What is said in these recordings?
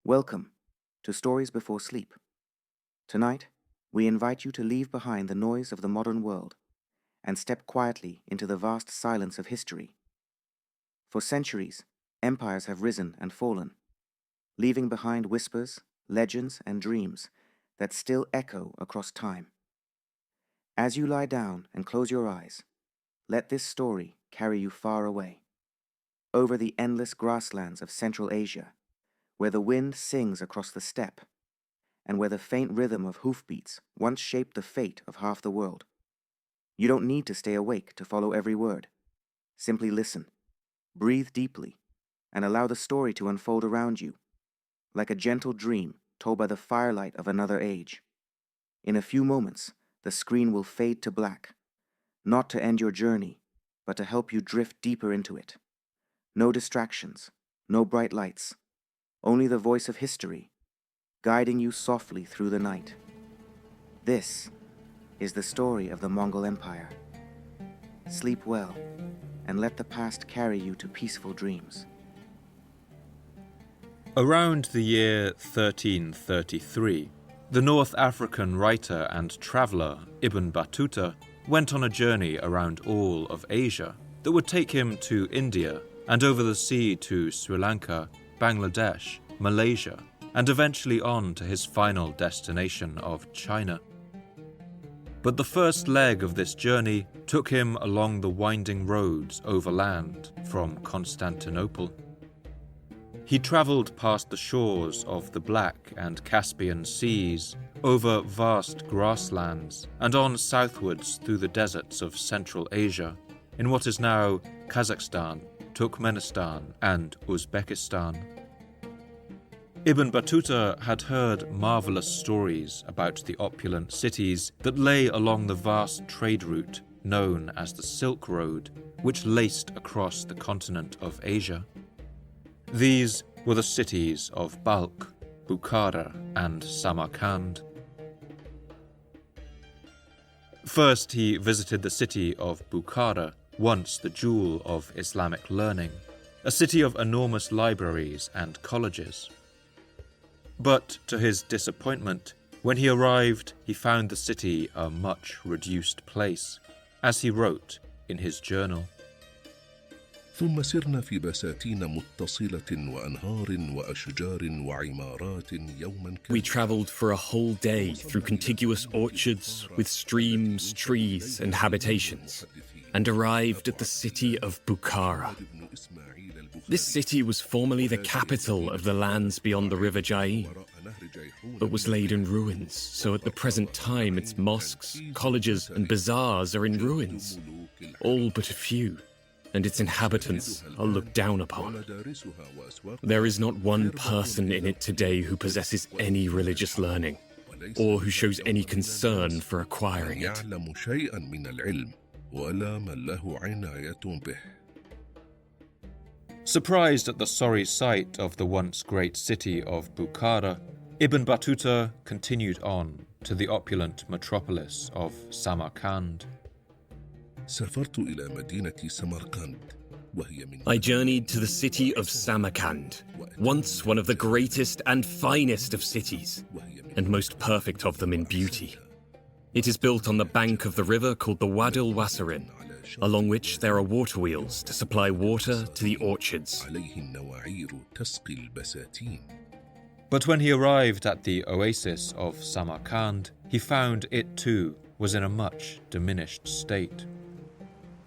Welcome to Stories Before Sleep. Tonight, we invite you to leave behind the noise of the modern world and step quietly into the vast silence of history. For centuries, empires have risen and fallen, leaving behind whispers, legends, and dreams that still echo across time. As you lie down and close your eyes, let this story carry you far away, over the endless grasslands of Central Asia, where the wind sings across the steppe, and where the faint rhythm of hoofbeats once shaped the fate of half the world. You don't need to stay awake to follow every word. Simply listen, breathe deeply, and allow the story to unfold around you, like a gentle dream told by the firelight of another age. In a few moments, the screen will fade to black, not to end your journey, but to help you drift deeper into it. No distractions, no bright lights, only the voice of history, guiding you softly through the night. This is the story of the Mongol Empire. Sleep well, and let the past carry you to peaceful dreams. Around the year 1333, the North African writer and traveller Ibn Battuta went on a journey around all of Asia that would take him to India and over the sea to Sri Lanka, Bangladesh, Malaysia, and eventually on to his final destination of China. But the first leg of this journey took him along the winding roads overland from Constantinople. He travelled past the shores of the Black and Caspian Seas, over vast grasslands, and on southwards through the deserts of Central Asia, in what is now Kazakhstan, Turkmenistan, and Uzbekistan. Ibn Battuta had heard marvellous stories about the opulent cities that lay along the vast trade route known as the Silk Road, which laced across the continent of Asia. These were the cities of Balkh, Bukhara, and Samarkand. First, he visited the city of Bukhara, once the jewel of Islamic learning, a city of enormous libraries and colleges. But to his disappointment, when he arrived, he found the city a much reduced place, as he wrote in his journal. ثم سرنا في بساتين متصلة وأنهار وأشجار وعمارات يوما كاملا. We travelled for a whole day through contiguous orchards with streams, trees, and habitations, and arrived at the city of Bukhara. This city was formerly the capital of the lands beyond the river Jain, but was laid in ruins, so at the present time its mosques, colleges, and bazaars are in ruins, all but a few, and its inhabitants are looked down upon. There is not one person in it today who possesses any religious learning, or who shows any concern for acquiring it. Surprised at the sorry sight of the once great city of Bukhara, Ibn Battuta continued on to the opulent metropolis of Samarkand. I journeyed to the city of Samarkand, once one of the greatest and finest of cities, and most perfect of them in beauty. It is built on the bank of the river called the Wad al-Wasarin, along which there are water wheels to supply water to the orchards. But when he arrived at the oasis of Samarkand, he found it too was in a much diminished state.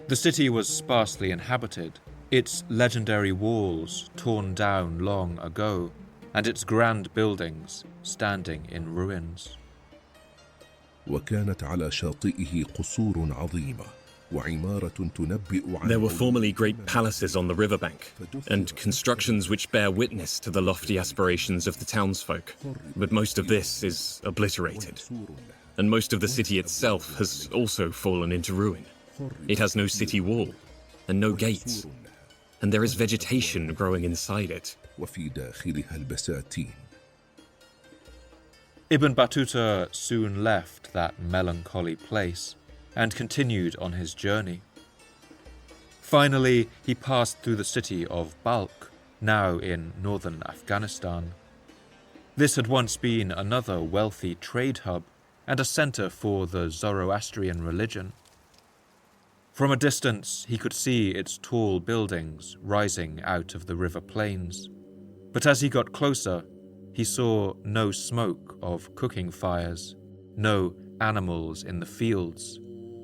The city was sparsely inhabited, its legendary walls torn down long ago, and its grand buildings standing in ruins. وكانت على شاطئه قصور عظيمة. There were formerly great palaces on the riverbank, and constructions which bear witness to the lofty aspirations of the townsfolk, but most of this is obliterated, and most of the city itself has also fallen into ruin. It has no city wall, and no gates, and there is vegetation growing inside it. Ibn Battuta soon left that melancholy place and continued on his journey. Finally, he passed through the city of Balkh, now in northern Afghanistan. This had once been another wealthy trade hub and a centre for the Zoroastrian religion. From a distance, he could see its tall buildings rising out of the river plains. But as he got closer, he saw no smoke of cooking fires, no animals in the fields,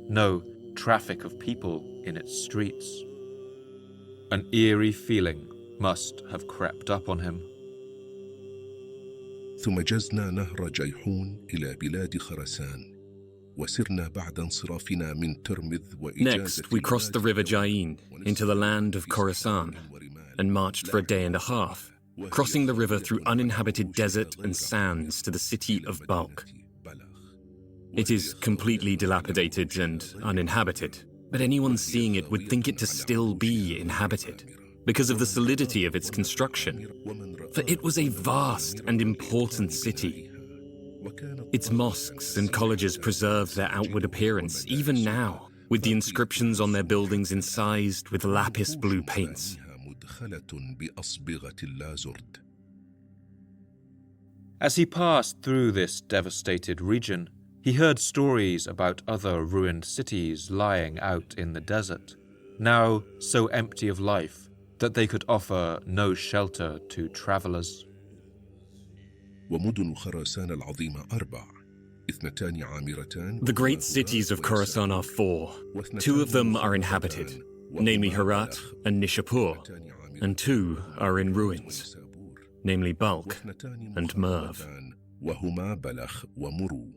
no traffic of people in its streets. An eerie feeling must have crept up on him. ثم جزنا نهر جيحون إلى بلاد خراسان وسرنا بعد انصرافنا من ترمذ وإجازة. Next, we crossed the river Jain into the land of Khorasan and marched for a day and a half, crossing the river through uninhabited desert and sands to the city of Balkh. It is completely dilapidated and uninhabited, but anyone seeing it would think it to still be inhabited because of the solidity of its construction, for it was a vast and important city. Its mosques and colleges preserve their outward appearance even now, with the inscriptions on their buildings incised with lapis blue paints. As he passed through this devastated region, he heard stories about other ruined cities lying out in the desert, now so empty of life that they could offer no shelter to travelers. ومدن خراسان العظيمة 4 اثنتان عامرتان. The great cities of Khorasan are 4. 2 of them are inhabited, namely Herat and Nishapur, and 2 are in ruins, namely Balkh and Merv. وهما بلخ ومرو.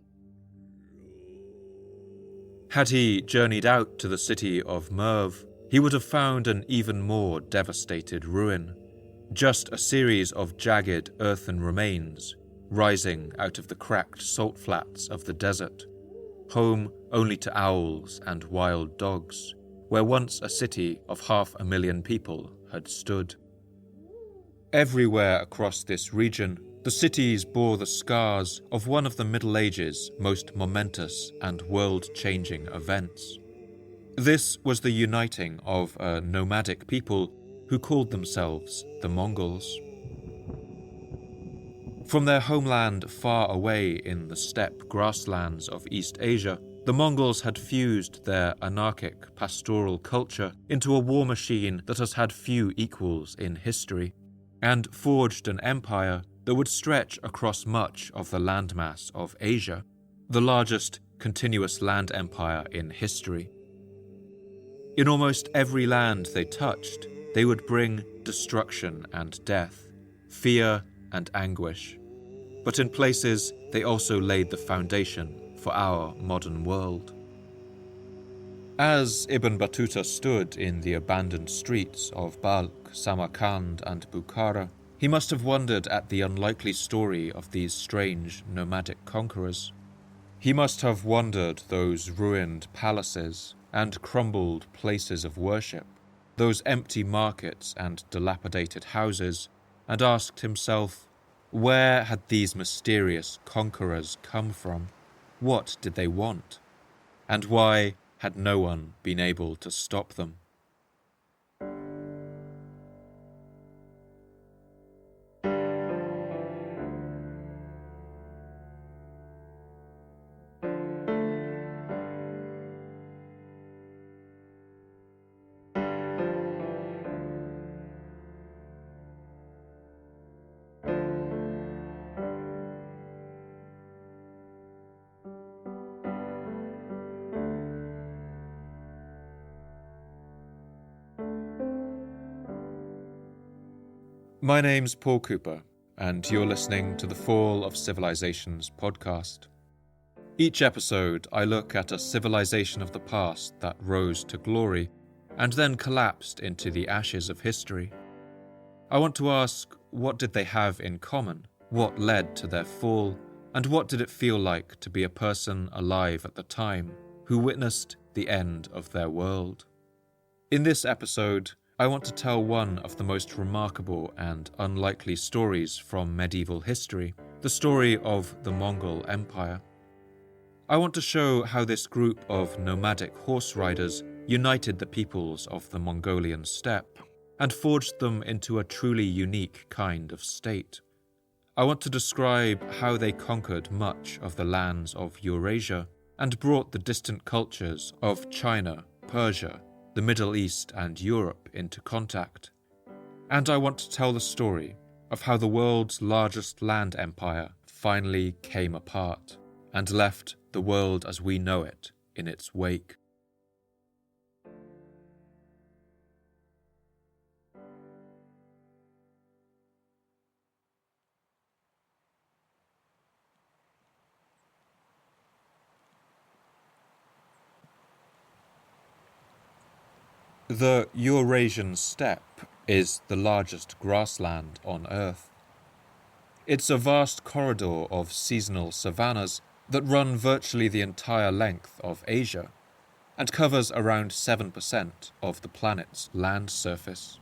Had he journeyed out to the city of Merv, he would have found an even more devastated ruin, just a series of jagged earthen remains rising out of the cracked salt flats of the desert, home only to owls and wild dogs, where once a city of 500,000 people had stood. Everywhere across this region, the cities bore the scars of one of the Middle Ages' most momentous and world-changing events. This was the uniting of a nomadic people who called themselves the Mongols. From their homeland far away in the steppe grasslands of East Asia, the Mongols had fused their anarchic pastoral culture into a war machine that has had few equals in history, and forged an empire that would stretch across much of the landmass of Asia, the largest continuous land empire in history. In almost every land they touched, they would bring destruction and death, fear and anguish. But in places, they also laid the foundation for our modern world. As Ibn Battuta stood in the abandoned streets of Balkh, Samarkand and Bukhara, he must have wondered at the unlikely story of these strange nomadic conquerors. He must have wondered those ruined palaces and crumbled places of worship, those empty markets and dilapidated houses, and asked himself, where had these mysterious conquerors come from? What did they want? And why had no one been able to stop them? My name's Paul Cooper, and you're listening to the Fall of Civilizations podcast. Each episode, I look at a civilization of the past that rose to glory and then collapsed into the ashes of history. I want to ask, what did they have in common? What led to their fall? And what did it feel like to be a person alive at the time who witnessed the end of their world? In this episode, I want to tell one of the most remarkable and unlikely stories from medieval history, the story of the Mongol Empire. I want to show how this group of nomadic horse riders united the peoples of the Mongolian steppe and forged them into a truly unique kind of state, I want to describe how they conquered much of the lands of Eurasia and brought the distant cultures of China, Persia, the Middle East and Europe into contact. And I want to tell the story of how the world's largest land empire finally came apart and left the world as we know it in its wake. The Eurasian steppe is the largest grassland on Earth. It's a vast corridor of seasonal savannas that run virtually the entire length of Asia and covers around 7% of the planet's land surface.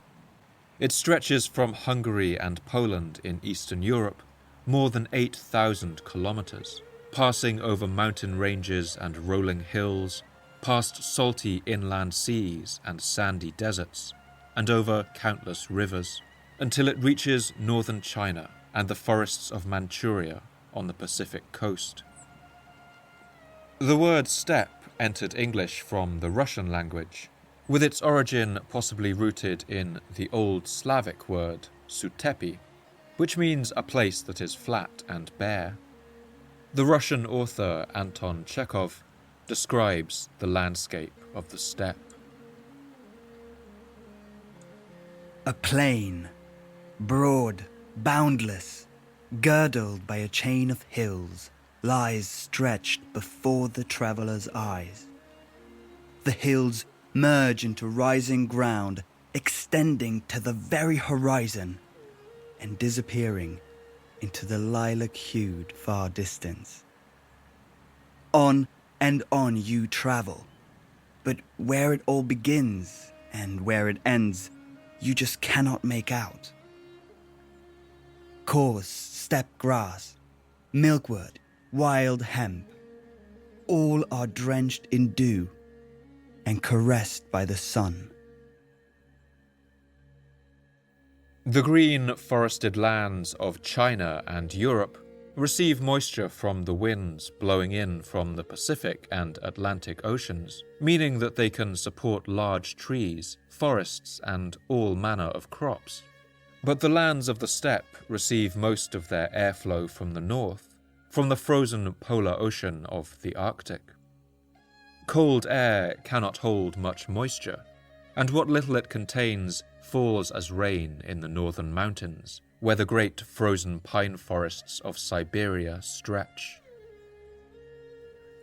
It stretches from Hungary and Poland in Eastern Europe more than 8,000 kilometers, passing over mountain ranges and rolling hills, past salty inland seas and sandy deserts, and over countless rivers, until it reaches northern China and the forests of Manchuria on the Pacific coast. The word steppe entered English from the Russian language, with its origin possibly rooted in the Old Slavic word sutepi, which means a place that is flat and bare. The Russian author Anton Chekhov describes the landscape of the steppe. A plain, broad, boundless, girdled by a chain of hills, lies stretched before the traveller's eyes. The hills merge into rising ground, extending to the very horizon and disappearing into the lilac-hued far distance. On and on you travel, but where it all begins and where it ends, you just cannot make out. Coarse steppe grass, milkwood, wild hemp, all are drenched in dew and caressed by the sun. The green forested lands of China and Europe receive moisture from the winds blowing in from the Pacific and Atlantic Oceans, meaning that they can support large trees, forests, and all manner of crops. But the lands of the steppe receive most of their airflow from the north, from the frozen polar ocean of the Arctic. Cold air cannot hold much moisture, and what little it contains falls as rain in the northern mountains, where the great frozen pine forests of Siberia stretch.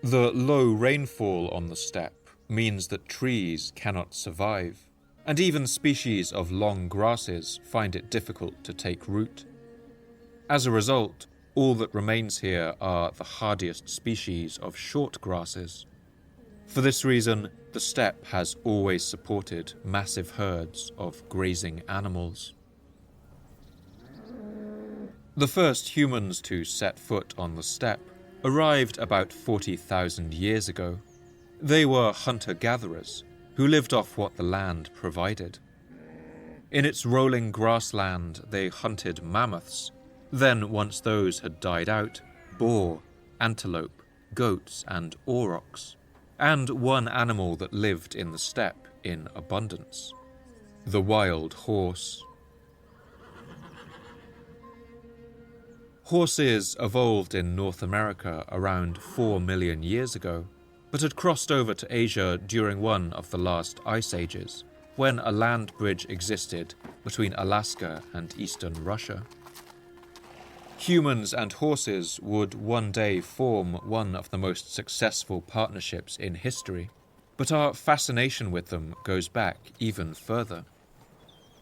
The low rainfall on the steppe means that trees cannot survive, and even species of long grasses find it difficult to take root. As a result, all that remains here are the hardiest species of short grasses. For this reason, the steppe has always supported massive herds of grazing animals. The first humans to set foot on the steppe arrived about 40,000 years ago. They were hunter-gatherers who lived off what the land provided. In its rolling grassland, they hunted mammoths. Then, once those had died out, boar, antelope, goats, and aurochs, and one animal that lived in the steppe in abundance: the wild horse. Horses evolved in North America around 4 million years ago, but had crossed over to Asia during one of the last ice ages, when a land bridge existed between Alaska and eastern Russia. Humans and horses would one day form one of the most successful partnerships in history, but our fascination with them goes back even further.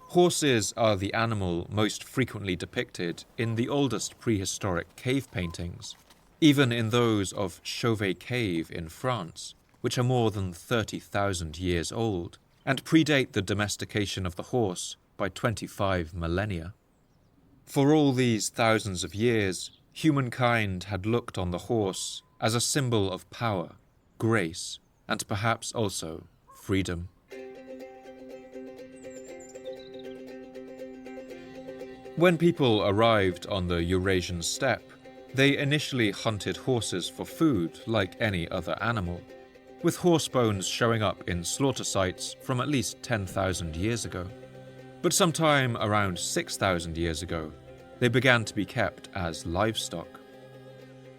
Horses are the animal most frequently depicted in the oldest prehistoric cave paintings, even in those of Chauvet Cave in France, which are more than 30,000 years old and predate the domestication of the horse by 25 millennia. For all these thousands of years, humankind had looked on the horse as a symbol of power, grace, and perhaps also freedom. When people arrived on the Eurasian steppe, they initially hunted horses for food like any other animal, with horse bones showing up in slaughter sites from at least 10,000 years ago. But sometime around 6,000 years ago, they began to be kept as livestock.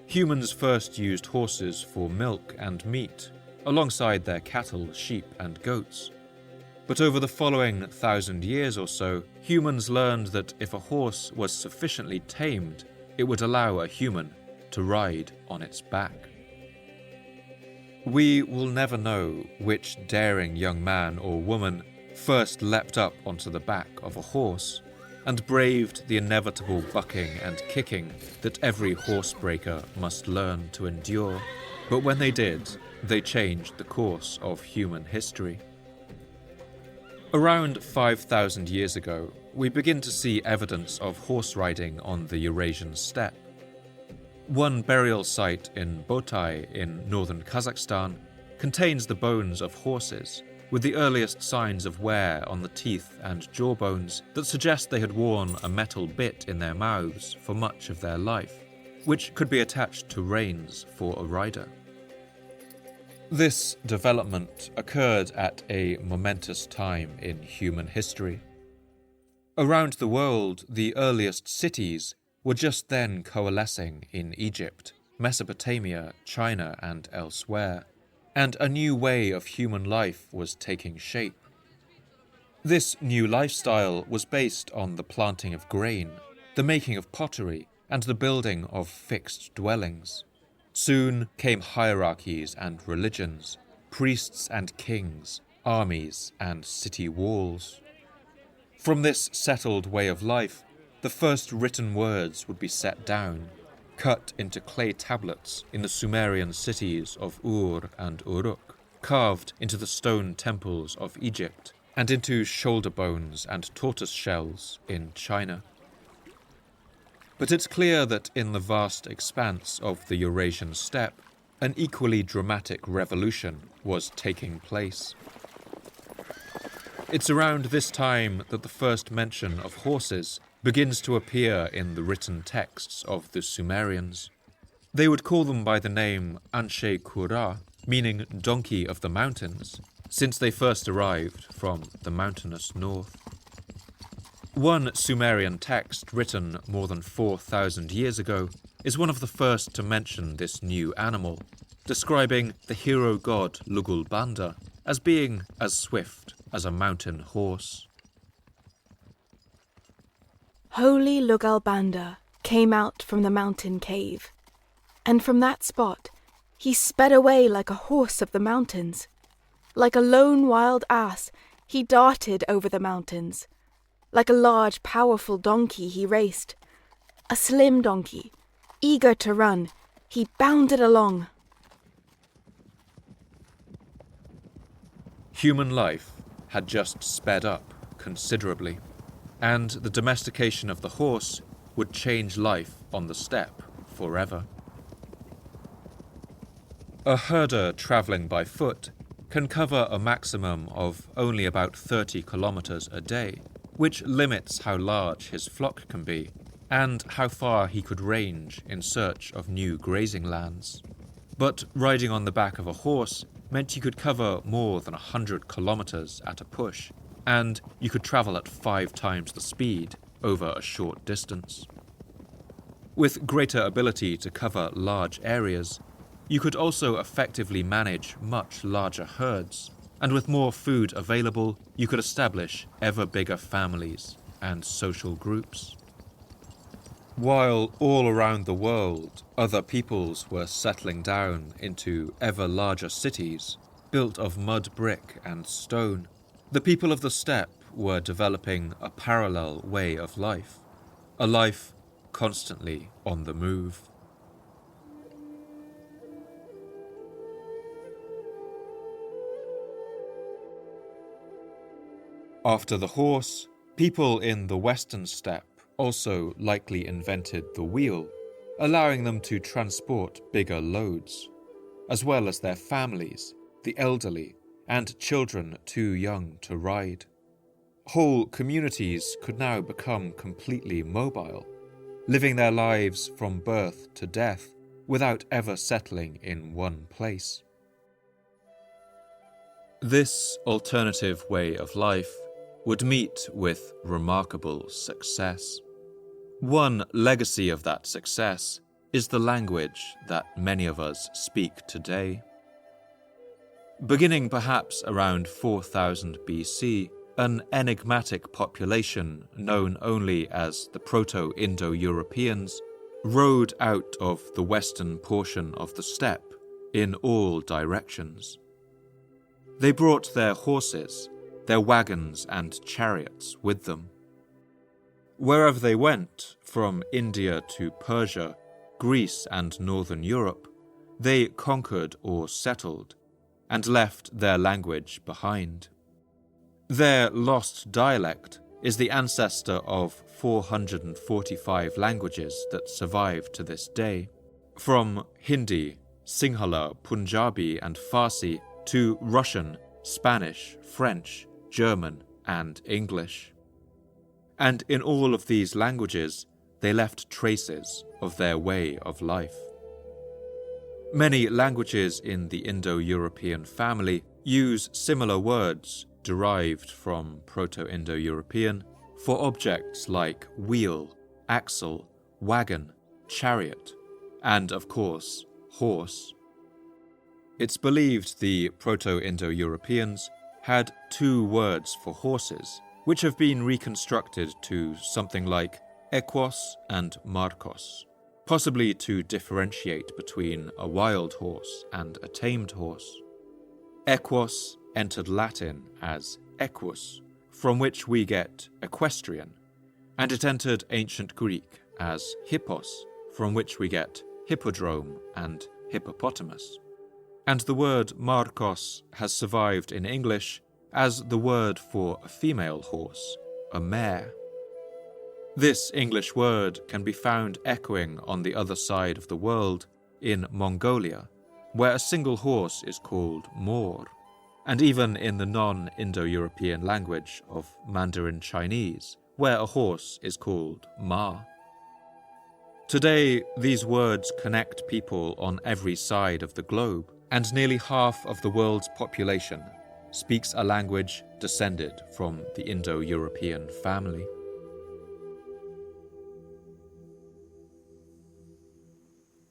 Humans first used horses for milk and meat, alongside their cattle, sheep, and goats. But over the following 1,000 years or so, humans learned that if a horse was sufficiently tamed, it would allow a human to ride on its back. We will never know which daring young man or woman first leapt up onto the back of a horse and braved the inevitable bucking and kicking that every horsebreaker must learn to endure. But when they did, they changed the course of human history. Around 5,000 years ago, we begin to see evidence of horse riding on the Eurasian steppe. One burial site in Bedtime in northern Kazakhstan contains the bones of horses, with the earliest signs of wear on the teeth and jawbones that suggest they had worn a metal bit in their mouths for much of their life, which could be attached to reins for a rider. This development occurred at a momentous time in human history. Around the world, the earliest cities were just then coalescing in Egypt, Mesopotamia, China, and elsewhere, and a new way of human life was taking shape. This new lifestyle was based on the planting of grain, the making of pottery, and the building of fixed dwellings. Soon came hierarchies and religions, priests and kings, armies and city walls. From this settled way of life, the first written words would be set down, cut into clay tablets in the Sumerian cities of Ur and Uruk, carved into the stone temples of Egypt, and into shoulder bones and tortoise shells in China. But it's clear that in the vast expanse of the Eurasian steppe, an equally dramatic revolution was taking place. It's around this time that the first mention of horses begins to appear in the written texts of the Sumerians. They would call them by the name Anshe Kura, meaning donkey of the mountains, since they first arrived from the mountainous north. One Sumerian text written more than 4,000 years ago is one of the first to mention this new animal, describing the hero god Lugalbanda as being as swift as a mountain horse. Holy Lugalbanda came out from the mountain cave, and from that spot he sped away like a horse of the mountains. Like a lone wild ass, he darted over the mountains. Like a large, powerful donkey he raced. A slim donkey, eager to run, he bounded along. Human life had just sped up considerably, and the domestication of the horse would change life on the steppe forever. A herder travelling by foot can cover a maximum of only about 30 kilometres a day, which limits how large his flock can be, and how far he could range in search of new grazing lands. But riding on the back of a horse meant you could cover more than 100 kilometres at a push, and you could travel at 5 times the speed over a short distance. With greater ability to cover large areas, you could also effectively manage much larger herds, and with more food available, you could establish ever bigger families and social groups. While all around the world, other peoples were settling down into ever larger cities, built of mud, brick, and stone, the people of the steppe were developing a parallel way of life, a life constantly on the move. After the horse, people in the western steppe also likely invented the wheel, allowing them to transport bigger loads, as well as their families, the elderly, and children too young to ride. Whole communities could now become completely mobile, living their lives from birth to death without ever settling in one place. This alternative way of life would meet with remarkable success. One legacy of that success is the language that many of us speak today. Beginning perhaps around 4000 BC, an enigmatic population known only as the Proto-Indo-Europeans rode out of the western portion of the steppe in all directions. They brought their horses, their wagons and chariots with them. Wherever they went, from India to Persia, Greece and northern Europe, they conquered or settled, and left their language behind. Their lost dialect is the ancestor of 445 languages that survive to this day, from Hindi, Sinhala, Punjabi and Farsi to Russian, Spanish, French, German and English. And in all of these languages, they left traces of their way of life. Many languages in the Indo-European family use similar words derived from Proto-Indo-European for objects like wheel, axle, wagon, chariot, and of course, horse. It's believed the Proto-Indo-Europeans had two words for horses, which have been reconstructed to something like equos and markos, possibly to differentiate between a wild horse and a tamed horse. Equos entered Latin as equus, from which we get equestrian, and it entered ancient Greek as hippos, from which we get hippodrome and hippopotamus. And the word markos has survived in English as the word for a female horse, a mare. This English word can be found echoing on the other side of the world in Mongolia, where a single horse is called mor, and even in the non-Indo-European language of Mandarin Chinese, where a horse is called ma. Today, these words connect people on every side of the globe, and nearly half of the world's population speaks a language descended from the Indo-European family.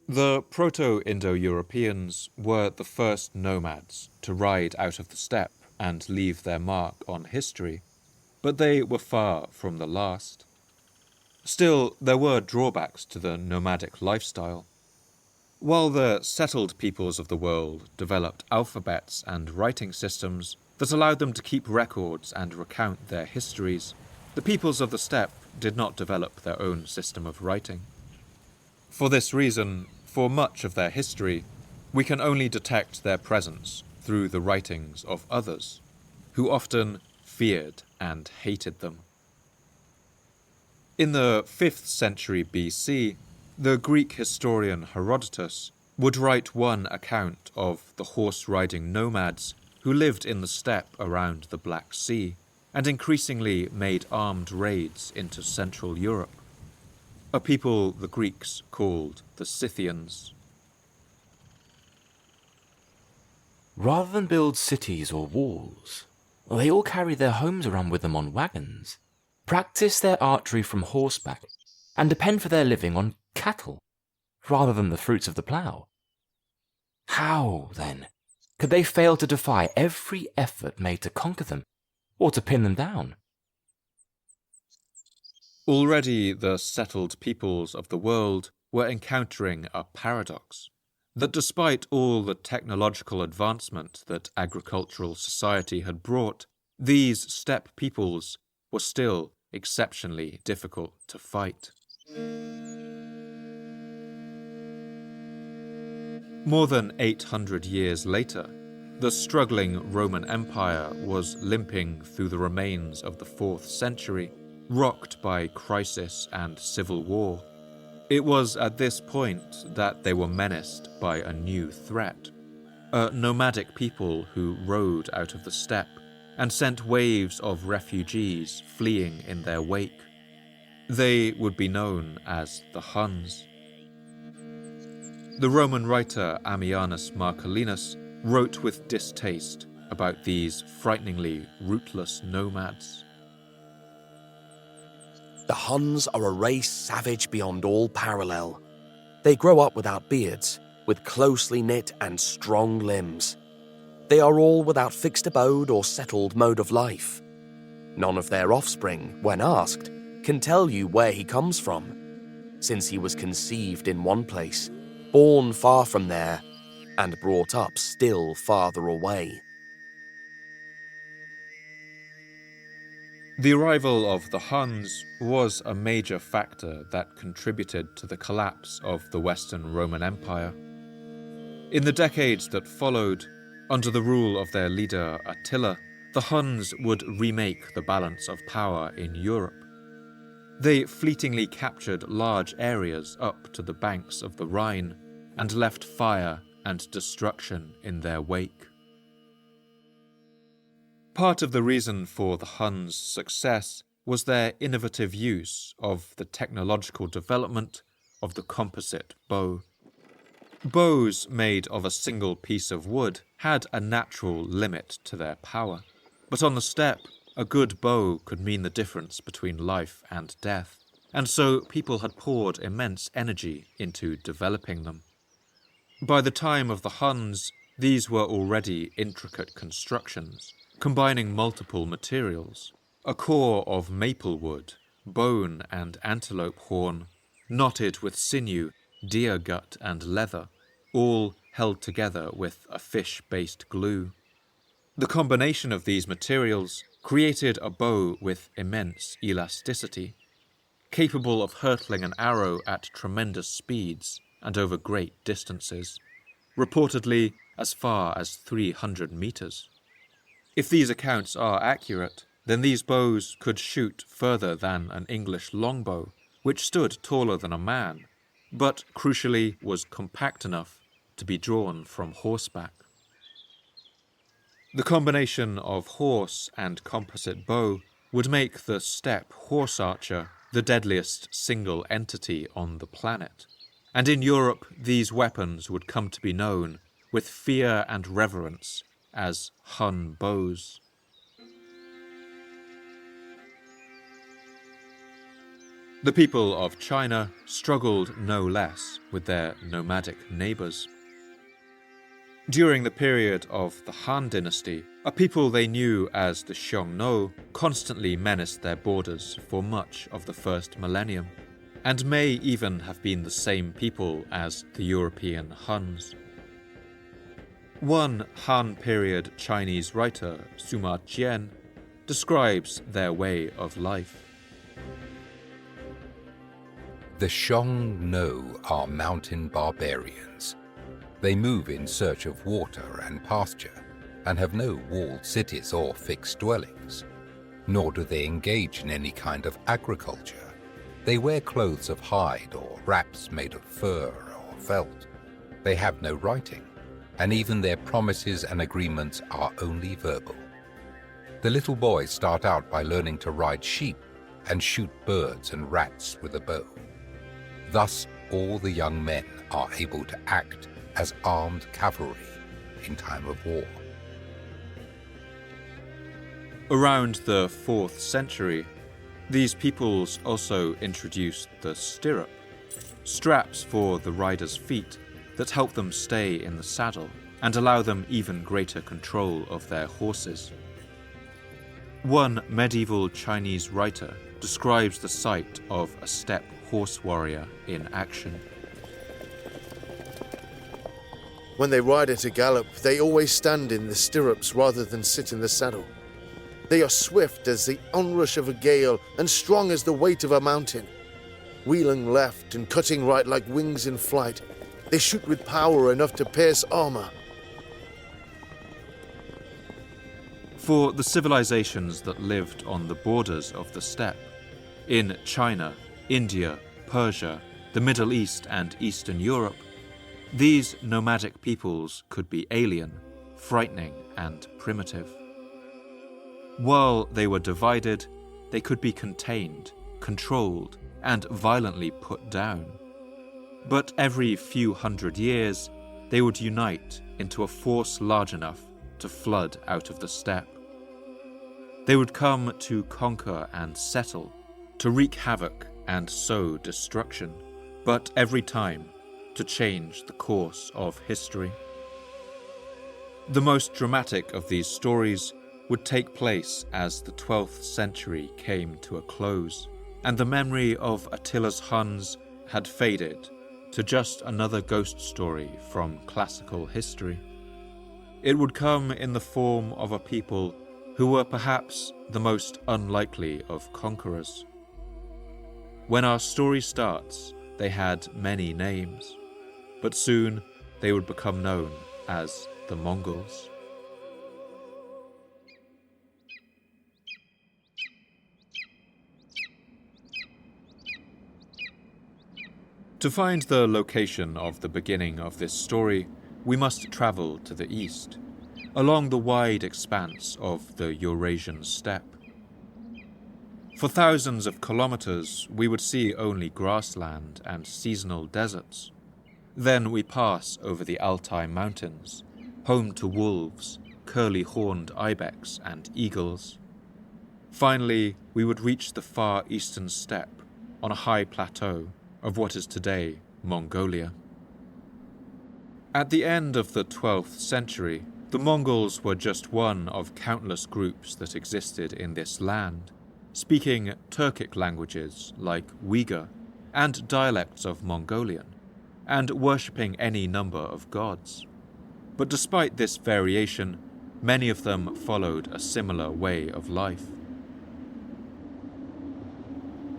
The Proto-Indo-Europeans were the first nomads to ride out of the steppe and leave their mark on history, but they were far from the last. Still, there were drawbacks to the nomadic lifestyle. While the settled peoples of the world developed alphabets and writing systems that allowed them to keep records and recount their histories, the peoples of the steppe did not develop their own system of writing. For this reason, for much of their history, we can only detect their presence through the writings of others, who often feared and hated them. In the 5th century BC, the Greek historian Herodotus would write one account of the horse-riding nomads who lived in the steppe around the Black Sea and increasingly made armed raids into Central Europe, a people the Greeks called the Scythians. Rather than build cities or walls, they all carry their homes around with them on wagons, practice their archery from horseback, and depend for their living on cattle, rather than the fruits of the plough. How, then, could they fail to defy every effort made to conquer them, or to pin them down? Already the settled peoples of the world were encountering a paradox, that despite all the technological advancement that agricultural society had brought, these steppe peoples were still exceptionally difficult to fight. More than 800 years later, the struggling Roman Empire was limping through the remains of the 4th century, rocked by crisis and civil war. It was at this point that they were menaced by a new threat, a nomadic people who rode out of the steppe and sent waves of refugees fleeing in their wake. They would be known as the Huns. The Roman writer Ammianus Marcellinus wrote with distaste about these frighteningly rootless nomads. The Huns are a race savage beyond all parallel. They grow up without beards, with closely knit and strong limbs. They are all without fixed abode or settled mode of life. None of their offspring, when asked, can tell you where he comes from, since he was conceived in one place, born far from there, and brought up still farther away. The arrival of the Huns was a major factor that contributed to the collapse of the Western Roman Empire. In the decades that followed, under the rule of their leader Attila, the Huns would remake the balance of power in Europe. They fleetingly captured large areas up to the banks of the Rhine and left fire and destruction in their wake. Part of the reason for the Huns' success was their innovative use of the technological development of the composite bow. Bows made of a single piece of wood had a natural limit to their power, but on the steppe, a good bow could mean the difference between life and death, and so people had poured immense energy into developing them. By the time of the Huns, these were already intricate constructions, combining multiple materials, a core of maple wood, bone and antelope horn, knotted with sinew, deer gut and leather, all held together with a fish-based glue. The combination of these materials created a bow with immense elasticity, capable of hurtling an arrow at tremendous speeds and over great distances, reportedly as far as 300 meters. If these accounts are accurate, then these bows could shoot further than an English longbow, which stood taller than a man, but crucially was compact enough to be drawn from horseback. The combination of horse and composite bow would make the steppe horse archer the deadliest single entity on the planet, and in Europe these weapons would come to be known with fear and reverence as Hun bows. The people of China struggled no less with their nomadic neighbours. During the period of the Han dynasty, a people they knew as the Xiongnu constantly menaced their borders for much of the first millennium, and may even have been the same people as the European Huns. One Han period Chinese writer, Sima Qian, describes their way of life. The Xiongnu are mountain barbarians. They move in search of water and pasture, and have no walled cities or fixed dwellings. Nor do they engage in any kind of agriculture. They wear clothes of hide or wraps made of fur or felt. They have no writing, and even their promises and agreements are only verbal. The little boys start out by learning to ride sheep and shoot birds and rats with a bow. Thus, all the young men are able to act as armed cavalry in time of war. Around the 4th century, these peoples also introduced the stirrup, straps for the rider's feet that help them stay in the saddle and allow them even greater control of their horses. One medieval Chinese writer describes the sight of a steppe horse warrior in action. When they ride at a gallop, they always stand in the stirrups rather than sit in the saddle. They are swift as the onrush of a gale and strong as the weight of a mountain. Wheeling left and cutting right like wings in flight, they shoot with power enough to pierce armor. For the civilizations that lived on the borders of the steppe, in China, India, Persia, the Middle East and Eastern Europe, these nomadic peoples could be alien, frightening and primitive. While they were divided, they could be contained, controlled, and violently put down. But every few hundred years, they would unite into a force large enough to flood out of the steppe. They would come to conquer and settle, to wreak havoc and sow destruction, but every time to change the course of history. The most dramatic of these stories would take place as the 12th century came to a close, and the memory of Attila's Huns had faded to just another ghost story from classical history. It would come in the form of a people who were perhaps the most unlikely of conquerors. When our story starts, they had many names, but soon they would become known as the Mongols. To find the location of the beginning of this story, we must travel to the east, along the wide expanse of the Eurasian steppe. For thousands of kilometers, we would see only grassland and seasonal deserts. Then we pass over the Altai Mountains, home to wolves, curly-horned ibex, and eagles. Finally, we would reach the far eastern steppe on a high plateau of what is today Mongolia. At the end of the 12th century, the Mongols were just one of countless groups that existed in this land, speaking Turkic languages like Uyghur and dialects of Mongolian, and worshipping any number of gods. But despite this variation, many of them followed a similar way of life.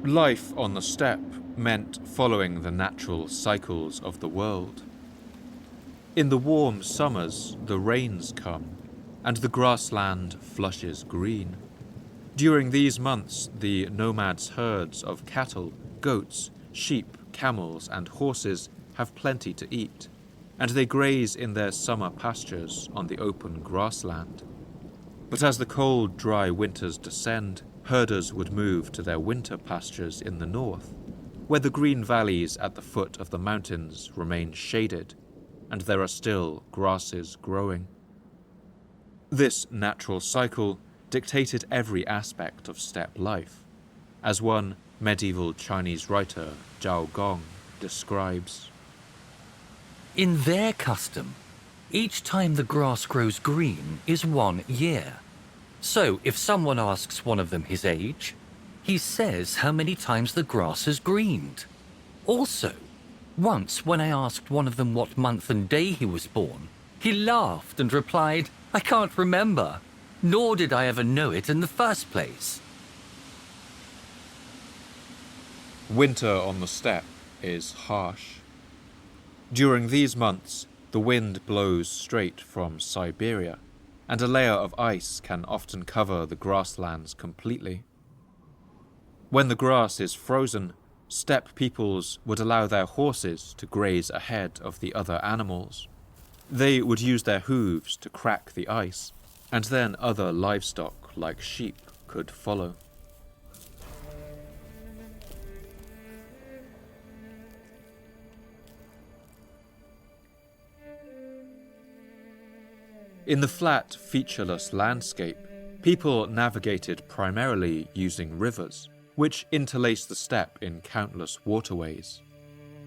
Life on the steppe meant following the natural cycles of the world. In the warm summers, the rains come, and the grassland flushes green. During these months, the nomads' herds of cattle, goats, sheep, camels, and horses have plenty to eat, and they graze in their summer pastures on the open grassland. But as the cold, dry winters descend, herders would move to their winter pastures in the north, where the green valleys at the foot of the mountains remain shaded, and there are still grasses growing. This natural cycle dictated every aspect of steppe life, as one medieval Chinese writer, Zhao Gong, describes. In their custom, each time the grass grows green is 1 year. So if someone asks one of them his age, he says how many times the grass has greened. Also, once when I asked one of them what month and day he was born, he laughed and replied, "I can't remember, nor did I ever know it in the first place." Winter on the steppe is harsh. During these months, the wind blows straight from Siberia, and a layer of ice can often cover the grasslands completely. When the grass is frozen, steppe peoples would allow their horses to graze ahead of the other animals. They would use their hooves to crack the ice, and then other livestock like sheep could follow. In the flat, featureless landscape, people navigated primarily using rivers, which interlace the steppe in countless waterways.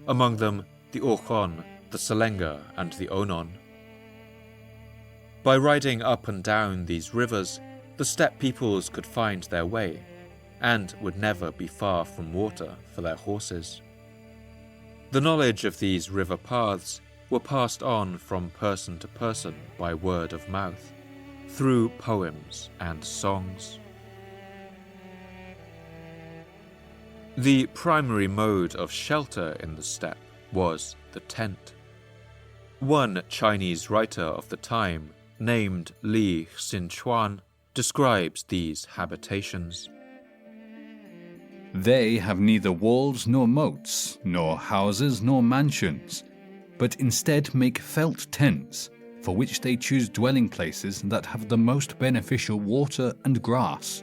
Among them, the Orkhon, the Selenga, and the Onon. By riding up and down these rivers, the steppe peoples could find their way, and would never be far from water for their horses. The knowledge of these river paths were passed on from person to person by word of mouth, through poems and songs. The primary mode of shelter in the steppe was the tent. One Chinese writer of the time, named Li Xinchuan, describes these habitations. They have neither walls nor moats, nor houses nor mansions, but instead make felt tents, for which they choose dwelling places that have the most beneficial water and grass.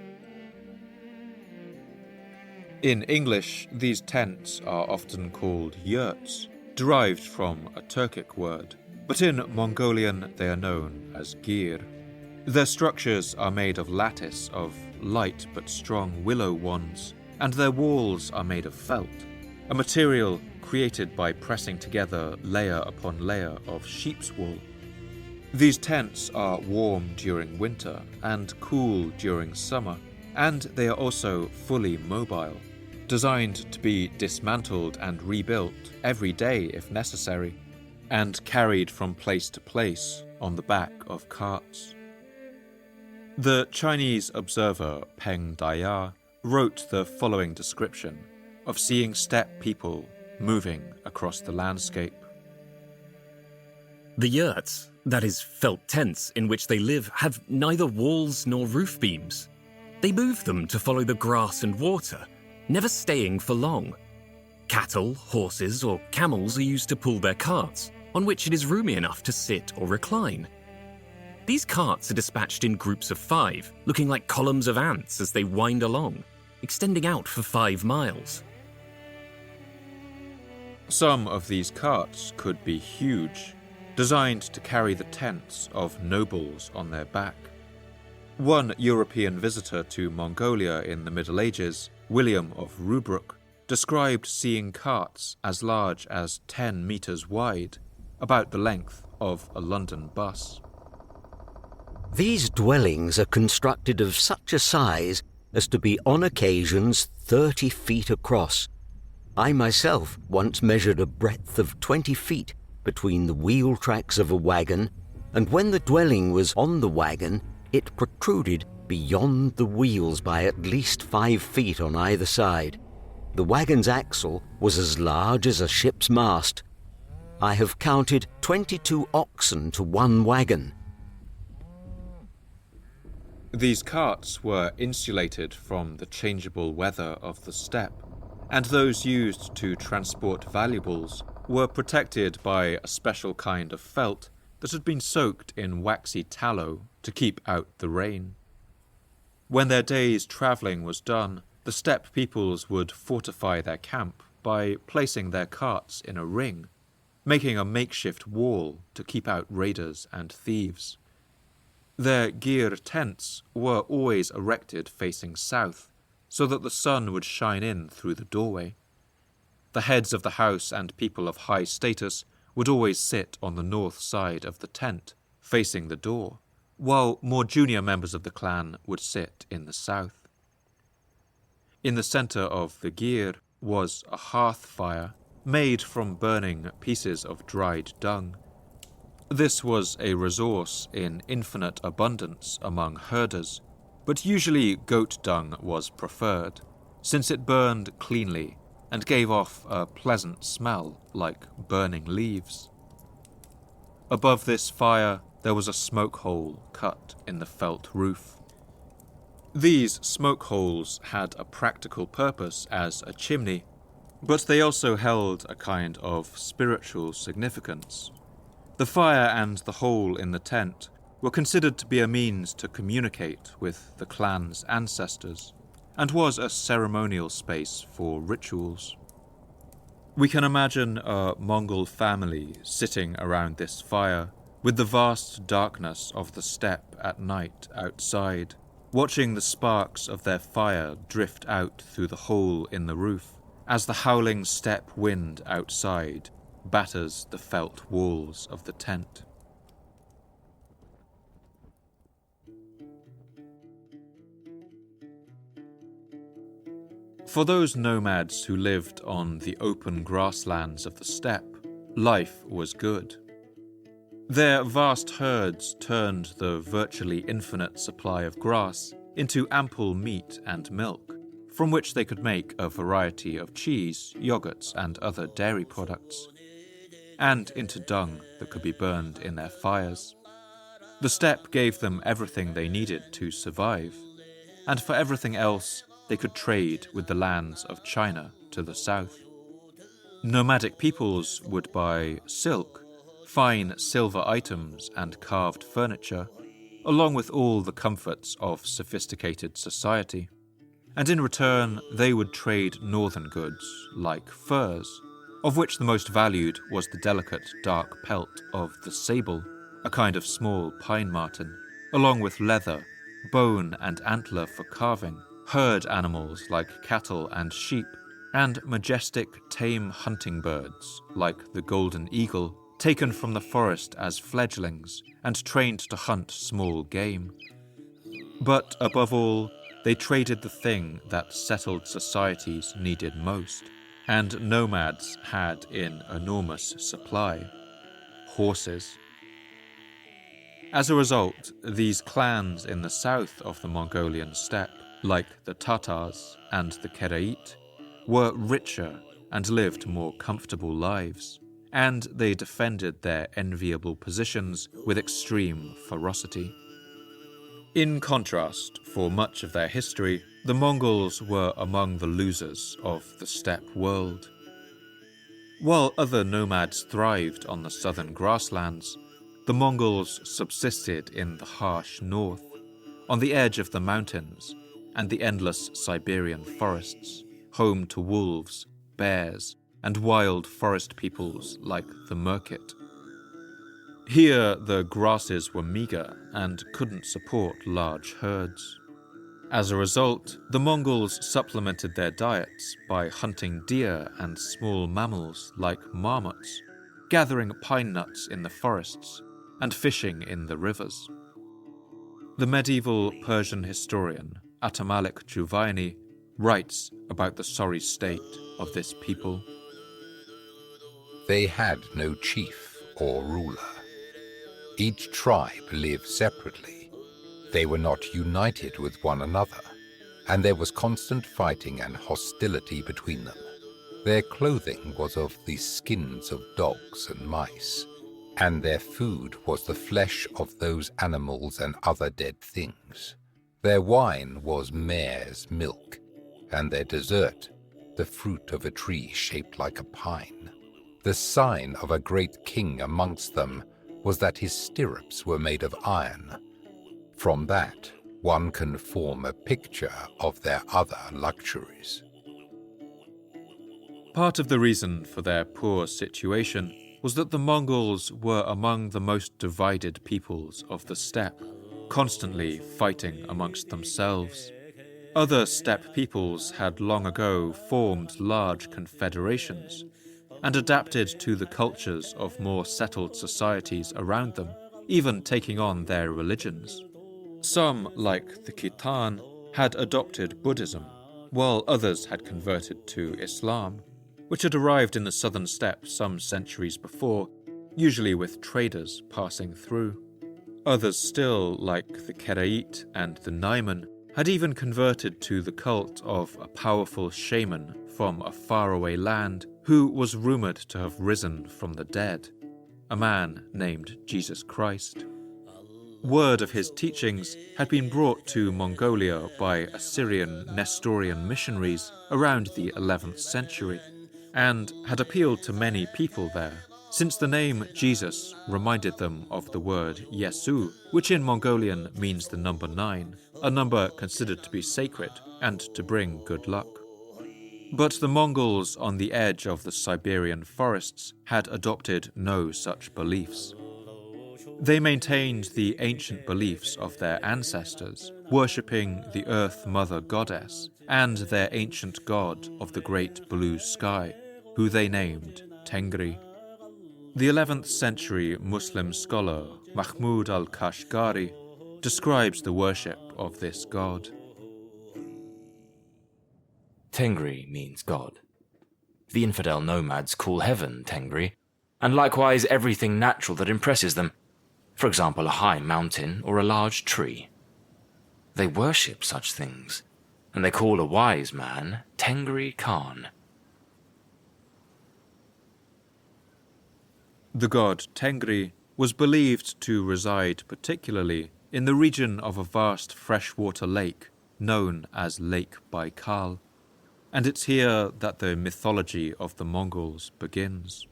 In English, these tents are often called yurts, derived from a Turkic word, but in Mongolian they are known as gir. Their structures are made of lattice of light but strong willow wands, and their walls are made of felt, a material created by pressing together layer upon layer of sheep's wool. These tents are warm during winter and cool during summer, and they are also fully mobile, designed to be dismantled and rebuilt every day if necessary, and carried from place to place on the back of carts. The Chinese observer Peng Daya wrote the following description of seeing steppe people moving across the landscape. The yurts, that is, felt tents in which they live, have neither walls nor roof beams. They move them to follow the grass and water, never staying for long. Cattle, horses, or camels are used to pull their carts, on which it is roomy enough to sit or recline. These carts are dispatched in groups of 5, looking like columns of ants as they wind along, extending out for 5 miles. Some of these carts could be huge, designed to carry the tents of nobles on their back. One European visitor to Mongolia in the Middle Ages, William of Rubruck, described seeing carts as large as 10 meters wide, about the length of a London bus. These dwellings are constructed of such a size as to be on occasions 30 feet across. I myself once measured a breadth of 20 feet between the wheel tracks of a wagon, and when the dwelling was on the wagon, it protruded beyond the wheels by at least 5 feet on either side. The wagon's axle was as large as a ship's mast. I have counted 22 oxen to one wagon. These carts were insulated from the changeable weather of the steppe, and those used to transport valuables were protected by a special kind of felt that had been soaked in waxy tallow to keep out the rain. When their day's travelling was done, the steppe peoples would fortify their camp by placing their carts in a ring, making a makeshift wall to keep out raiders and thieves. Their gir tents were always erected facing south, so that the sun would shine in through the doorway. The heads of the house and people of high status would always sit on the north side of the tent, facing the door, while more junior members of the clan would sit in the south. In the centre of the gir was a hearth fire made from burning pieces of dried dung. This was a resource in infinite abundance among herders, but usually goat dung was preferred, since it burned cleanly and gave off a pleasant smell like burning leaves. Above this fire there was a smoke hole cut in the felt roof. These smoke holes had a practical purpose as a chimney, but they also held a kind of spiritual significance. The fire and the hole in the tent were considered to be a means to communicate with the clan's ancestors, and was a ceremonial space for rituals. We can imagine a Mongol family sitting around this fire, with the vast darkness of the steppe at night outside, watching the sparks of their fire drift out through the hole in the roof, as the howling steppe wind outside batters the felt walls of the tent. For those nomads who lived on the open grasslands of the steppe, life was good. Their vast herds turned the virtually infinite supply of grass into ample meat and milk, from which they could make a variety of cheese, yogurts, and other dairy products, and into dung that could be burned in their fires. The steppe gave them everything they needed to survive, and for everything else, they could trade with the lands of China to the south. Nomadic peoples would buy silk, fine silver items and carved furniture, along with all the comforts of sophisticated society. And in return, they would trade northern goods, like furs, of which the most valued was the delicate dark pelt of the sable, a kind of small pine marten, along with leather, bone and antler for carving, herd animals like cattle and sheep, and majestic tame hunting birds like the golden eagle, taken from the forest as fledglings and trained to hunt small game. But above all, they traded the thing that settled societies needed most, and nomads had in enormous supply: horses. As a result, these clans in the south of the Mongolian steppe, like the Tatars and the Kerait, were richer and lived more comfortable lives, and they defended their enviable positions with extreme ferocity. In contrast, for much of their history, the Mongols were among the losers of the steppe world. While other nomads thrived on the southern grasslands, the Mongols subsisted in the harsh north, on the edge of the mountains and the endless Siberian forests, home to wolves, bears, and wild forest peoples like the Murkit. Here, the grasses were meager and couldn't support large herds. As a result, the Mongols supplemented their diets by hunting deer and small mammals like marmots, gathering pine nuts in the forests, and fishing in the rivers. The medieval Persian historian Atamalik Juvaini writes about the sorry state of this people. They had no chief or ruler. Each tribe lived separately. They were not united with one another, and there was constant fighting and hostility between them. Their clothing was of the skins of dogs and mice, and their food was the flesh of those animals and other dead things. Their wine was mare's milk, and their dessert the fruit of a tree shaped like a pine. The sign of a great king amongst them was that his stirrups were made of iron. From that, one can form a picture of their other luxuries. Part of the reason for their poor situation was that the Mongols were among the most divided peoples of the steppe, constantly fighting amongst themselves. Other steppe peoples had long ago formed large confederations and adapted to the cultures of more settled societies around them, even taking on their religions. Some, like the Khitan, had adopted Buddhism, while others had converted to Islam, which had arrived in the southern steppe some centuries before, usually with traders passing through. Others still, like the Kerait and the Naiman, had even converted to the cult of a powerful shaman from a faraway land who was rumoured to have risen from the dead, a man named Jesus Christ. Word of his teachings had been brought to Mongolia by Assyrian Nestorian missionaries around the 11th century, and had appealed to many people there, since the name Jesus reminded them of the word Yesu, which in Mongolian means the number 9, a number considered to be sacred and to bring good luck. But the Mongols on the edge of the Siberian forests had adopted no such beliefs. They maintained the ancient beliefs of their ancestors, worshipping the Earth Mother Goddess and their ancient god of the great blue sky, who they named Tengri. The 11th century Muslim scholar Mahmud al-Kashgari describes the worship of this god. Tengri means God. The infidel nomads call heaven Tengri, and likewise everything natural that impresses them, for example a high mountain or a large tree. They worship such things, and they call a wise man Tengri Khan. The god Tengri was believed to reside particularly in the region of a vast freshwater lake known as Lake Baikal, and it's here that the mythology of the Mongols begins.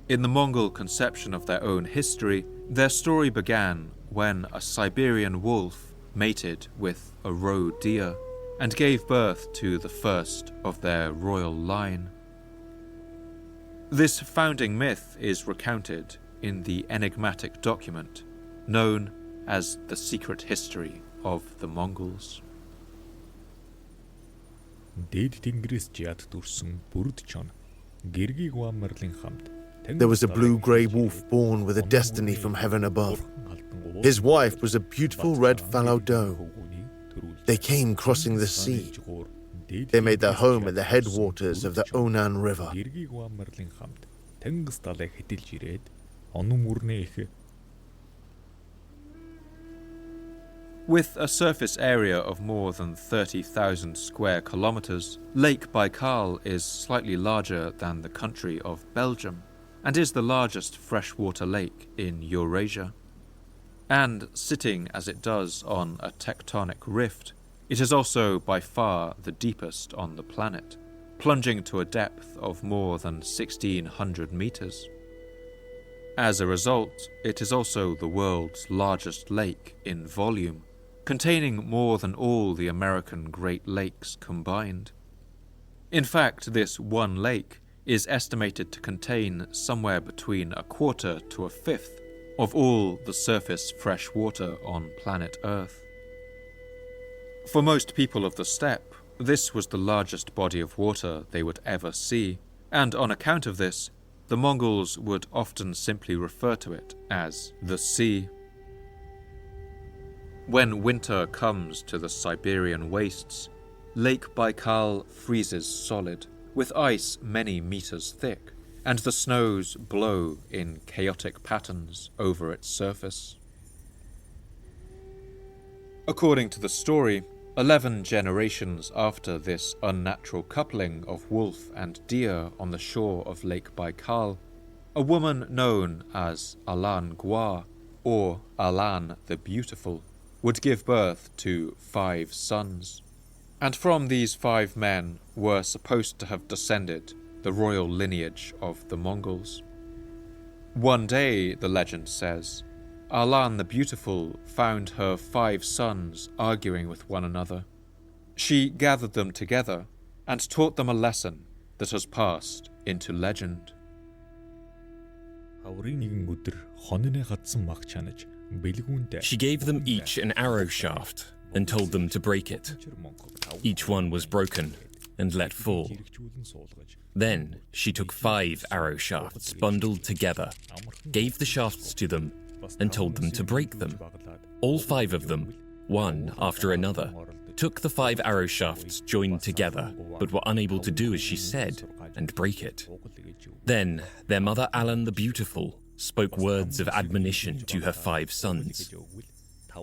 In the Mongol conception of their own history, their story began when a Siberian wolf mated with a roe deer and gave birth to the first of their royal line. This founding myth is recounted in the enigmatic document known as the Secret History of the Mongols. There was a blue-grey wolf born with a destiny from heaven above. His wife was a beautiful red fallow doe. They came crossing the sea. They made their home in the headwaters of the Onan River. With a surface area of more than 30,000 square kilometers, Lake Baikal is slightly larger than the country of Belgium and is the largest freshwater lake in Eurasia. And sitting as it does on a tectonic rift, it is also by far the deepest on the planet, plunging to a depth of more than 1,600 meters. As a result, it is also the world's largest lake in volume, containing more than all the American Great Lakes combined. In fact, this one lake is estimated to contain somewhere between a quarter to a fifth of all the surface fresh water on planet Earth. For most people of the steppe, this was the largest body of water they would ever see, and on account of this, the Mongols would often simply refer to it as the sea. When winter comes to the Siberian wastes, Lake Baikal freezes solid, with ice many meters thick, and the snows blow in chaotic patterns over its surface. According to the story, 11 generations after this unnatural coupling of wolf and deer on the shore of Lake Baikal, a woman known as Alan Gua, or Alan the Beautiful, would give birth to 5 sons. And from these 5 men were supposed to have descended the royal lineage of the Mongols. One day, the legend says, Alan the Beautiful found her 5 sons arguing with one another. She gathered them together and taught them a lesson that has passed into legend. She gave them each an arrow shaft and told them to break it. Each one was broken and let fall. Then she took 5 arrow shafts bundled together, gave the shafts to them, and told them to break them. All 5 of them, one after another, took the 5 arrow shafts joined together, but were unable to do as she said and break it. Then their mother Alan the Beautiful spoke words of admonition to her 5 sons.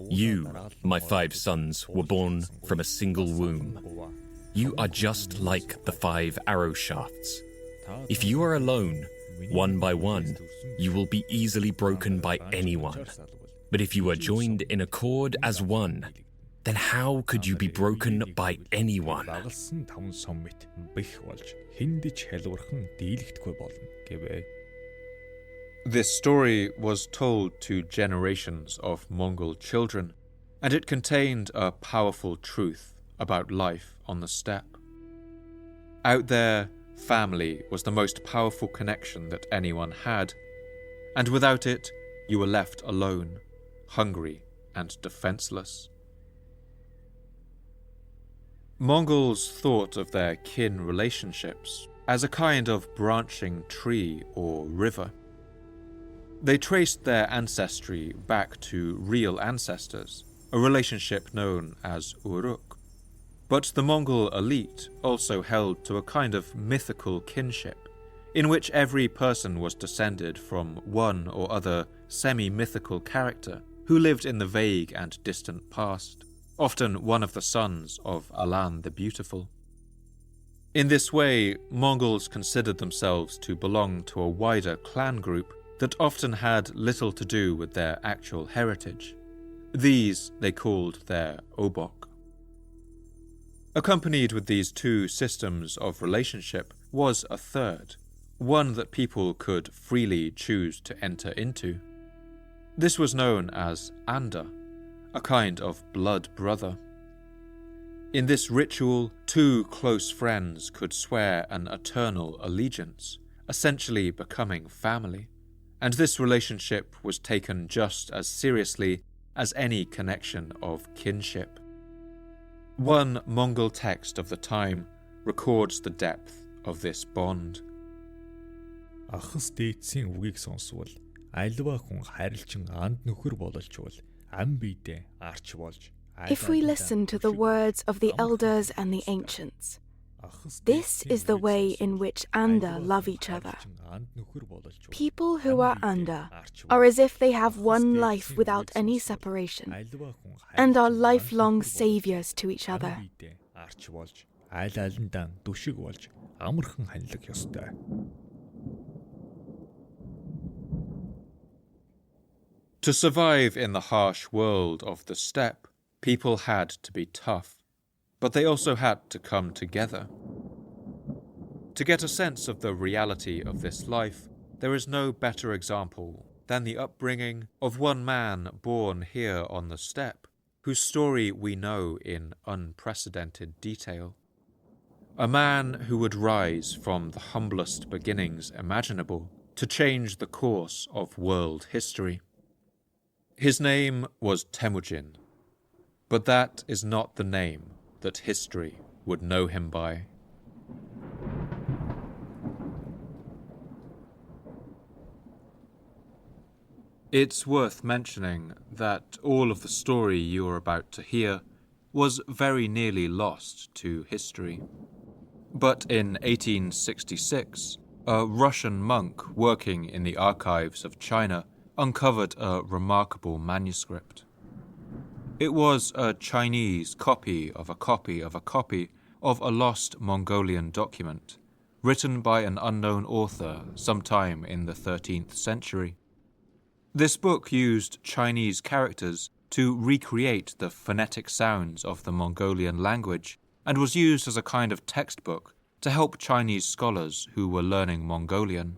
You, my 5 sons, were born from a single womb. You are just like the 5 arrow shafts. If you are alone, one by one, you will be easily broken by anyone. But if you are joined in a cord as one, then how could you be broken by anyone? This story was told to generations of Mongol children, and it contained a powerful truth about life on the steppe. Out there, family was the most powerful connection that anyone had, and without it, you were left alone, hungry and defenseless. Mongols thought of their kin relationships as a kind of branching tree or river. They traced their ancestry back to real ancestors, a relationship known as uruk. But the Mongol elite also held to a kind of mythical kinship, in which every person was descended from one or other semi-mythical character who lived in the vague and distant past, often one of the sons of Alan the Beautiful. In this way, Mongols considered themselves to belong to a wider clan group that often had little to do with their actual heritage. These they called their obok. Accompanied with these 2 systems of relationship was a third, one that people could freely choose to enter into. This was known as Anda, a kind of blood brother. In this ritual, two close friends could swear an eternal allegiance, essentially becoming family, and this relationship was taken just as seriously as any connection of kinship. One Mongol text of the time records the depth of this bond. Ахас дээдсийн үгийг сонсвол альва хүн харилцан анд нөхөр бололчвол ам биедээ арч болж. If we listen to the words of the elders and the ancients, this is the way in which Anda love each other. People who are Anda are as if they have one life without any separation, and are lifelong saviors to each other. To survive in the harsh world of the steppe, people had to be tough, but they also had to come together. To get a sense of the reality of this life, there is no better example than the upbringing of one man born here on the steppe, whose story we know in unprecedented detail. A man who would rise from the humblest beginnings imaginable to change the course of world history. His name was Temujin, but that is not the name that history would know him by. It's worth mentioning that all of the story you are about to hear was very nearly lost to history. But in 1866, a Russian monk working in the archives of China uncovered a remarkable manuscript. It was a Chinese copy of a copy of a copy of a lost Mongolian document, written by an unknown author sometime in the 13th century. This book used Chinese characters to recreate the phonetic sounds of the Mongolian language and was used as a kind of textbook to help Chinese scholars who were learning Mongolian.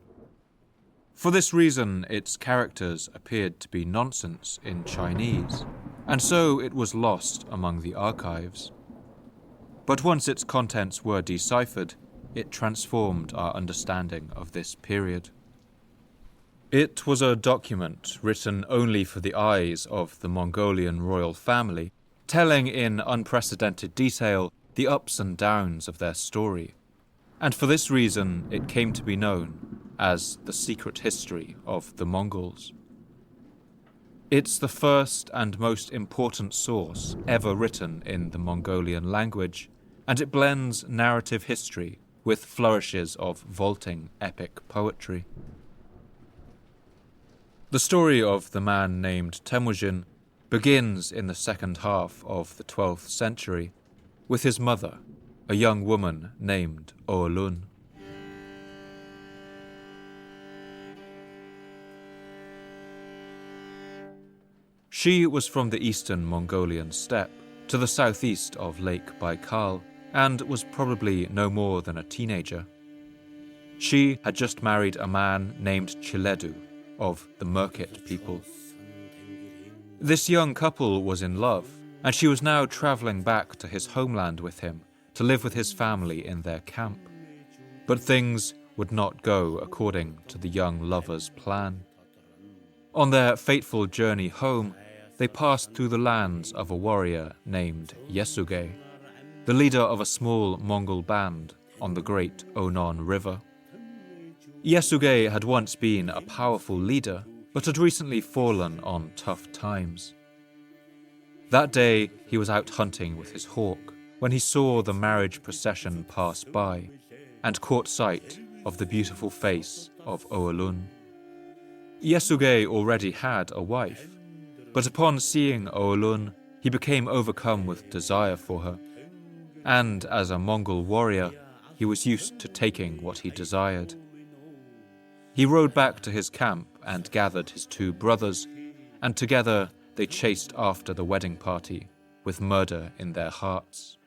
For this reason, its characters appeared to be nonsense in Chinese, and so it was lost among the archives. But once its contents were deciphered, it transformed our understanding of this period. It was a document written only for the eyes of the Mongolian royal family, telling in unprecedented detail the ups and downs of their story, and for this reason it came to be known as the secret history of the Mongols. It's the first and most important source ever written in the Mongolian language, and it blends narrative history with flourishes of vaulting epic poetry. The story of the man named Temujin begins in the second half of the 12th century with his mother, a young woman named Oolun. She was from the eastern Mongolian steppe, to the southeast of Lake Baikal, and was probably no more than a teenager. She had just married a man named Chiledu, of the Merkit people. This young couple was in love, and she was now travelling back to his homeland with him to live with his family in their camp. But things would not go according to the young lovers' plan. On their fateful journey home, they passed through the lands of a warrior named Yesuge, the leader of a small Mongol band on the great Onon River. Yesuge had once been a powerful leader, but had recently fallen on tough times. That day, he was out hunting with his hawk when he saw the marriage procession pass by and caught sight of the beautiful face of Oolun. Yesuge already had a wife, but upon seeing Oolun, he became overcome with desire for her, and as a Mongol warrior, he was used to taking what he desired. He rode back to his camp and gathered his two brothers, and together they chased after the wedding party, with murder in their hearts.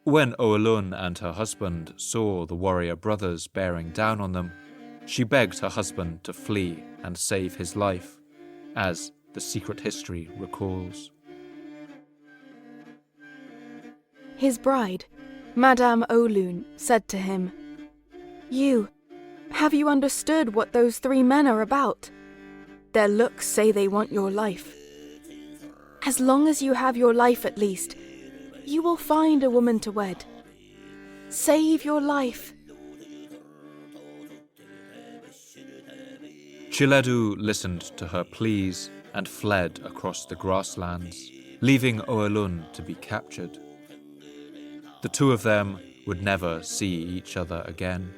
When Oalun and her husband saw the warrior brothers bearing down on them, she begged her husband to flee and save his life, as the secret history recalls. His bride, Madame Oalun, said to him, Have you understood what those 3 men are about? Their looks say they want your life. As long as you have your life at least, you will find a woman to wed. Save your life. Chiledu listened to her pleas and fled across the grasslands, leaving Oalun to be captured. The 2 of them would never see each other again.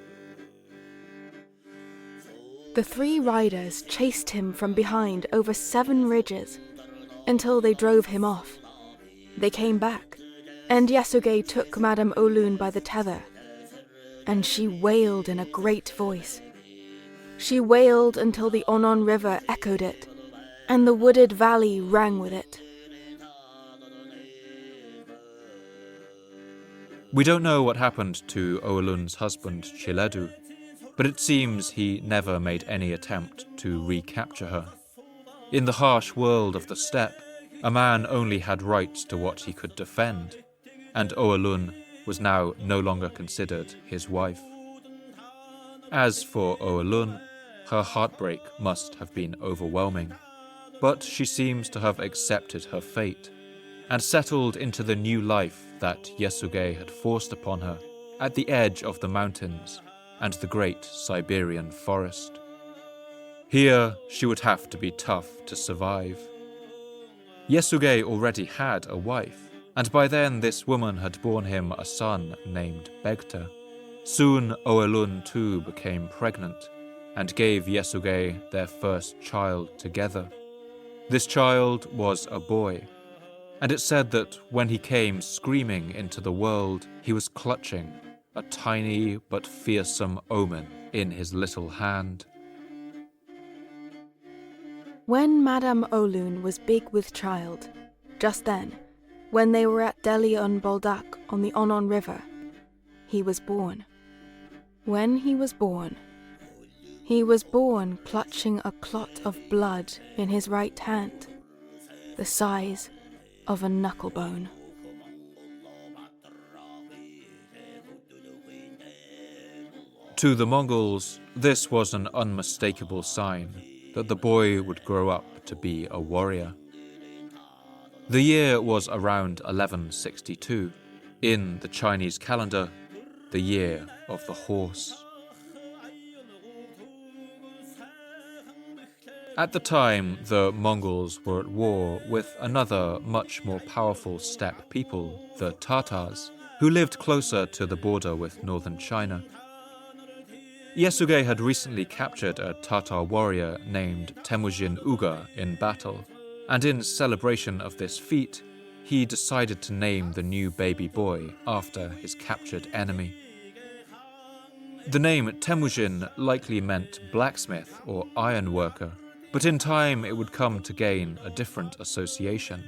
The 3 riders chased him from behind over 7 ridges until they drove him off. They came back, and Yasuge took Madame Oalun by the tether, and she wailed in a great voice. She wailed until the Onon River echoed it, and the wooded valley rang with it. We don't know what happened to Oalun's husband Chiledu, but it seems he never made any attempt to recapture her. In the harsh world of the steppe, a man only had rights to what he could defend, and Oalun was now no longer considered his wife. As for Oalun, her heartbreak must have been overwhelming, but she seems to have accepted her fate and settled into the new life that Yasuge had forced upon her at the edge of the mountains and the great Siberian forest. Here she would have to be tough to survive. Yasuge already had a wife, and by then this woman had borne him a son named Begta. Soon Oalun too became pregnant and gave Yasuge their first child together. This child was a boy, and it said that when he came screaming into the world, he was clutching a tiny but fearsome omen in his little hand. When Madame Oalun was big with child, just then, when they were at Delion Boldak on the Onon River, he was born. When he was born clutching a clot of blood in his right hand, the size of a knucklebone. To the Mongols, this was an unmistakable sign that the boy would grow up to be a warrior. The year was around 1162, in the Chinese calendar, the year of the horse. At the time, the Mongols were at war with another much more powerful steppe people, the Tatars, who lived closer to the border with northern China. Yasuge had recently captured a Tatar warrior named Temujin Uga in battle, and in celebration of this feat, he decided to name the new baby boy after his captured enemy. The name Temujin likely meant blacksmith or iron worker, but in time it would come to gain a different association,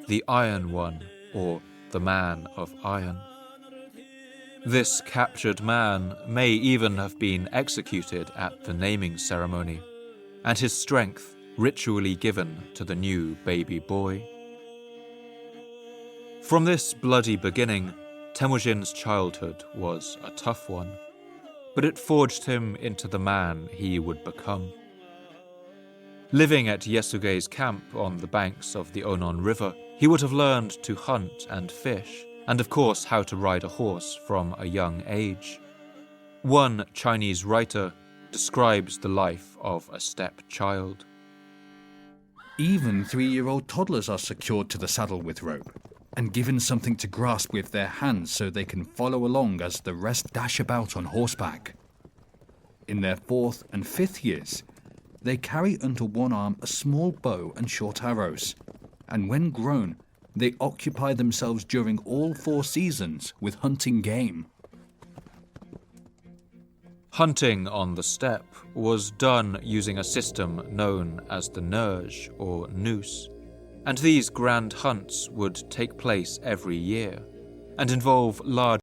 the Iron One, or the Man of Iron. This captured man may even have been executed at the naming ceremony, and his strength ritually given to the new baby boy. From this bloody beginning, Temujin's childhood was a tough one, but it forged him into the man he would become. Living at Yasuge's camp on the banks of the Onon River, he would have learned to hunt and fish, and of course how to ride a horse from a young age. One Chinese writer describes the life of a steppe child. Even 3-year-old toddlers are secured to the saddle with rope and given something to grasp with their hands so they can follow along as the rest dash about on horseback. In their 4th and 5th years, they carry under one arm a small bow and short arrows, and when grown, they occupy themselves during all 4 seasons with hunting game. Hunting on the steppe was done using a system known as the nerge or noose, and these grand hunts would take place every year, and involve large